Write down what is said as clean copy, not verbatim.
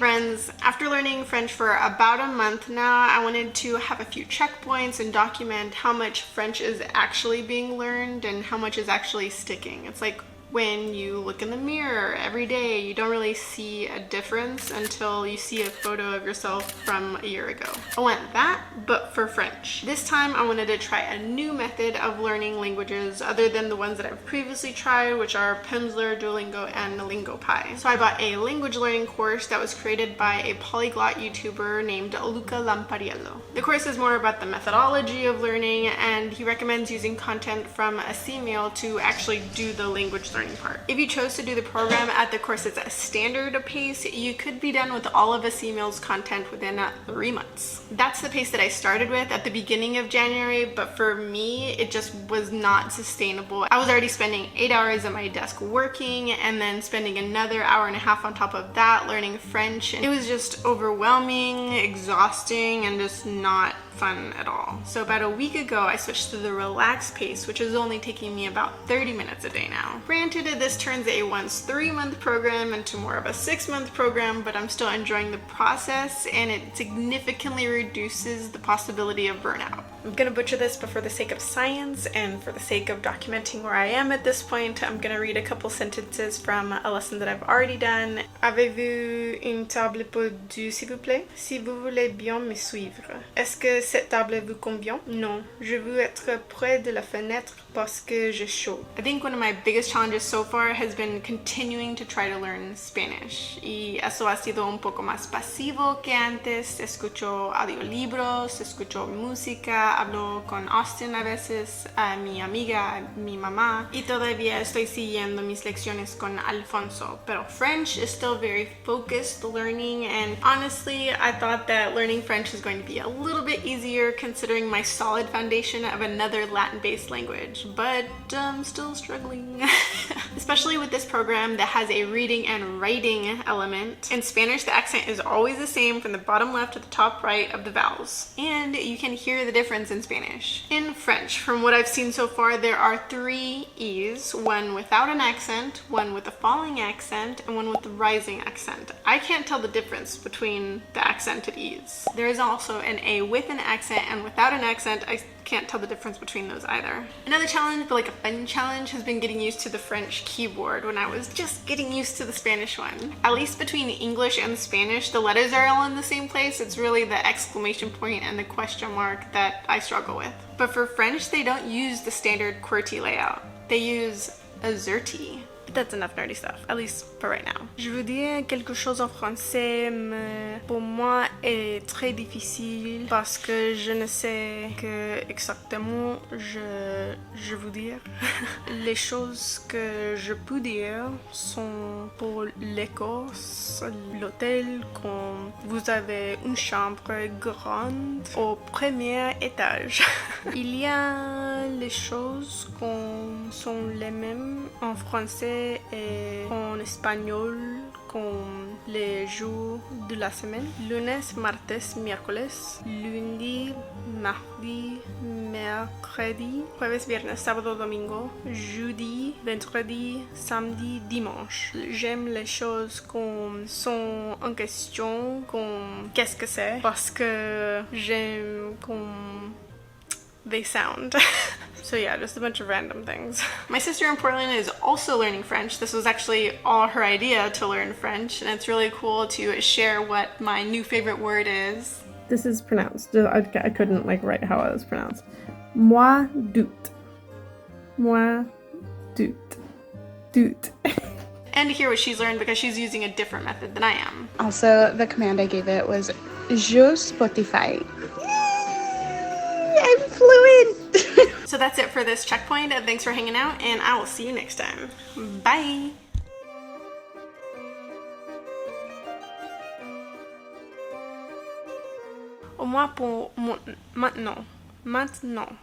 friends, after learning French for about a month now, I wanted to have a few checkpoints and document how much French is actually being learned and how much is actually sticking. It's like when you look in the mirror every day, you don't really see a difference until you see a photo of yourself from a year ago. I want that, but for French. This time I wanted to try a new method of learning languages other than the ones that I've previously tried, which are Pimsleur, Duolingo, and LingoPie. So I bought a language learning course that was created by a polyglot YouTuber named Luca Lampariello. The course is more about the methodology of learning, and he recommends using content from a CMail to actually do the language learning part. If you chose to do the program at the course's standard pace, you could be done with all of a CMail's content within 3 months. That's the pace that I started with at the beginning of January, but for me, it just was not sustainable. I was already spending 8 hours at my desk working and then spending another hour and a half on top of that learning French. And it was just overwhelming, exhausting, and just not fun at all. So about a week ago, I switched to the relaxed pace, which is only taking me about 30 minutes a day now. Granted, this turns a once 3-month program into more of a 6-month program, but I'm still enjoying the process, and it significantly reduces the possibility of burnout. I'm gonna butcher this, but for the sake of science and for the sake of documenting where I am at this point, I'm gonna read a couple sentences from a lesson that I've already done. Avez-vous une table pour deux, s'il vous plaît? Si vous voulez bien me suivre. Est-ce que cette table vous convient? Non, je veux être près de la fenêtre parce que j'ai chaud. I think one of my biggest challenges so far has been continuing to try to learn Spanish. Y eso ha sido un poco más pasivo que antes. Escucho audiolibros, escucho música, hablo con Austin a veces, a mi amiga, a mi mamá, y todavía estoy siguiendo mis lecciones con Alfonso. Pero French is still very focused learning, and honestly, I thought that learning French is going to be a little bit easier considering my solid foundation of another Latin-based language, but I'm still struggling. Especially with this program that has a reading and writing element. In Spanish, the accent is always the same from the bottom left to the top right of the vowels, and you can hear the difference in Spanish. In French, from what I've seen so far, there are 3 E's, one without an accent, one with a falling accent, and one with a rising accent. I can't tell the difference between the accented E's. There is also an A with an accent and without an accent. I can't tell the difference between those either. Another challenge, but like a fun challenge, has been getting used to the French keyboard when I was just getting used to the Spanish one. At least between English and Spanish, the letters are all in the same place. It's really the exclamation point and the question mark that I struggle with. But for French, they don't use the standard QWERTY layout. They use AZERTY. But that's enough nerdy stuff, at least for right now. Je veux dire quelque chose en français, mais pour moi est très difficile parce que je ne sais que exactement je veux dire. Les choses que je peux dire sont pour l'école, l'hôtel, quand vous avez une chambre grande au premier étage. Il y a les choses qui sont les mêmes en français et en espagnol comme les jours de la semaine. Lunes, martes, miércoles, lundi, mardi, mercredi, jueves, viernes, sábado, domingo, jeudi, vendredi, samedi, dimanche. J'aime les choses comme sont en question, comme qu'est-ce que c'est, parce que j'aime comme they sound. So yeah, just a bunch of random things. My sister in Portland is also learning French. This was actually all her idea to learn French, and it's really cool to share what my new favorite word is. This is pronounced. I couldn't write how it was pronounced. Moi doute. Moi doute. Doute. And to hear what she's learned because she's using a different method than I am. Also, the command I gave it was Je Spotify. I'm fluent! So that's it for this checkpoint. Thanks for hanging out, and I will see you next time. Bye! Au moins pour maintenant. Maintenant.